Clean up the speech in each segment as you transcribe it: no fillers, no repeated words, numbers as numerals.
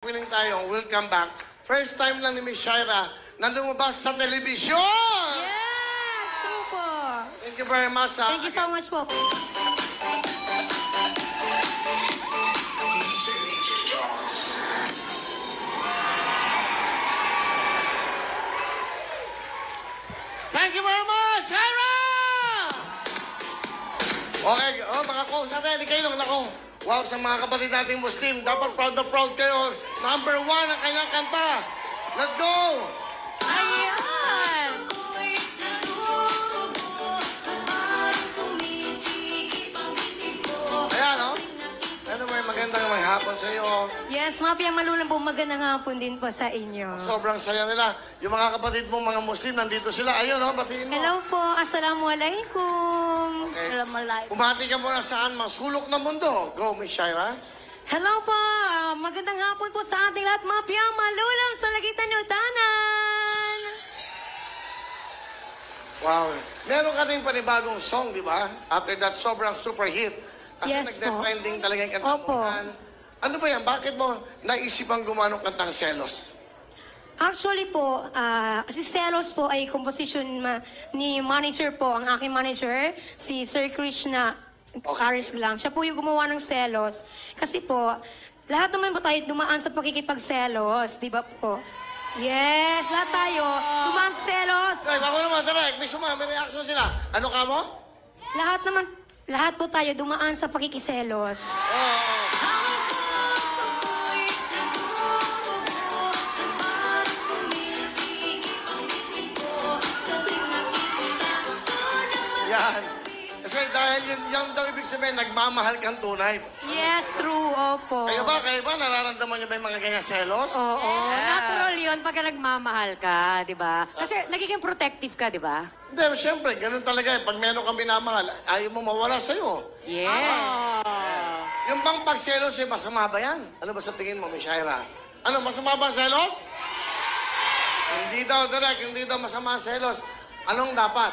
Piling tayo, welcome back. First time lang ni Miss Shaira na lumabas sa telebisyon! Yes! True po. Thank you very much. Thank you so much po. Thank you very much, Shaira! Okay, mga kausap natin, kayo lang ako. Wow, sa mga kapatid nating Muslim, dapat proud na proud kayo. Number 1 ang kanyang kanta. Let's go! Ayan! Ayan, oh. Ano may magandang may hapon sa iyo. Yes, mapiyang malulang po. Magandang hapon din po sa inyo. Sobrang saya nila. Yung mga kapatid mo, mga Muslim, nandito sila. Ayun, oh, batiin mo. Hello po. Assalamualaikum. Okay. Assalamualaikum. Bumati ka muna saan, mga sulok ng mundo. Go, Miss Shaira. Hello po. Magandang hapon po sa ating lahat. Mapiyang malulang sa lagitan ng tanan. Wow. Meron ka din panibagong song, di ba? After that, sobrang super hit. Kasi Yes po. nagde-trending talaga yung kanta Opo. mo. Ano ba yan? Bakit mo naisipang gumanong kantang Selos? Actually po, si Selos po ay composition ni manager po, ang aking manager, si Sir Krishna Karis lang. Siya po yung gumawa ng Selos. Kasi po, lahat naman po tayo dumaan sa pakikipagselos, di ba po? Yes, lahat tayo dumaan sa selos. Ay, ako naman, direct. May reaction sila. Ano ka mo? Lahat po tayo dumaan sa pakikiselos. Yan. Kasi dahil yun daw ibig sabihin, nagmamahal kang tunay. Yes, true, opo. Kayo ba, nararamdaman niyo ba yung mga ganyan selos? Oo, natural yun pagka nagmamahal ka, di ba? Kasi nagiging protective ka, di ba? Hindi, siyempre, ganun talaga eh. Pag meron kang minamahal, ayaw mo mawala sa'yo. Yes. Yung bang pagselos eh, masama ba yan? Ano ba sa tingin mo, Miss Shaira? Ano, masama ba ang selos? Hindi daw, direct, hindi daw masama ang selos. Anong dapat?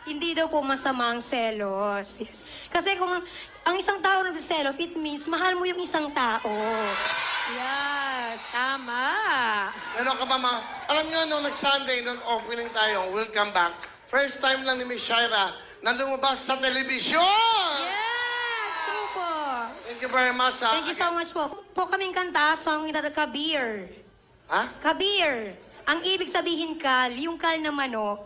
Hindi daw po masama ang selos. Yes. Kasi kung ang isang tao nagsiselos, it means mahal mo yung isang tao. Yes, tama. Ano ka ba, alam nyo, nung nag-Sunday, nung opening tayo, welcome back. First time lang ni Miss Shaira na lumabas sa telebisyon! Yes! True po. Thank you very much. Thank you so much po. Po kaming kanta, song entitled Kabir. Ha? Kabir. Ang ibig sabihin kal, yung kal na manok.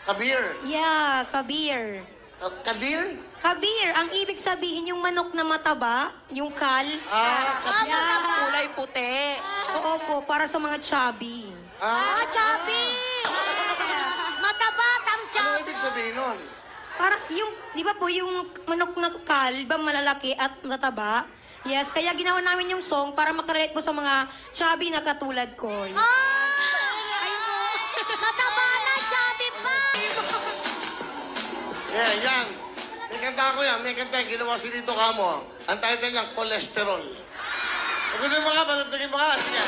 Kabir? Yeah, kabir. Kadir? Kabir, ang ibig sabihin yung manok na mataba, yung kal. Kabir. Kulay puti. Oo po, para sa mga chubby. Chubby! Mataba, tam Ano ibig sabihin nun? Para yung, di ba po, yung manok na kal, ba malalaki at mataba? Yes, kaya ginawa namin yung song para makarelate po sa mga chubby na katulad ko. Mataba na, chubby pa! Yeah, yan. May kanta ako yan. May kanta yung ginawa si Dito Camo. Ang title niya, Cholesterol. Pagkunin mo ka, pagkunin mo ka. Sige.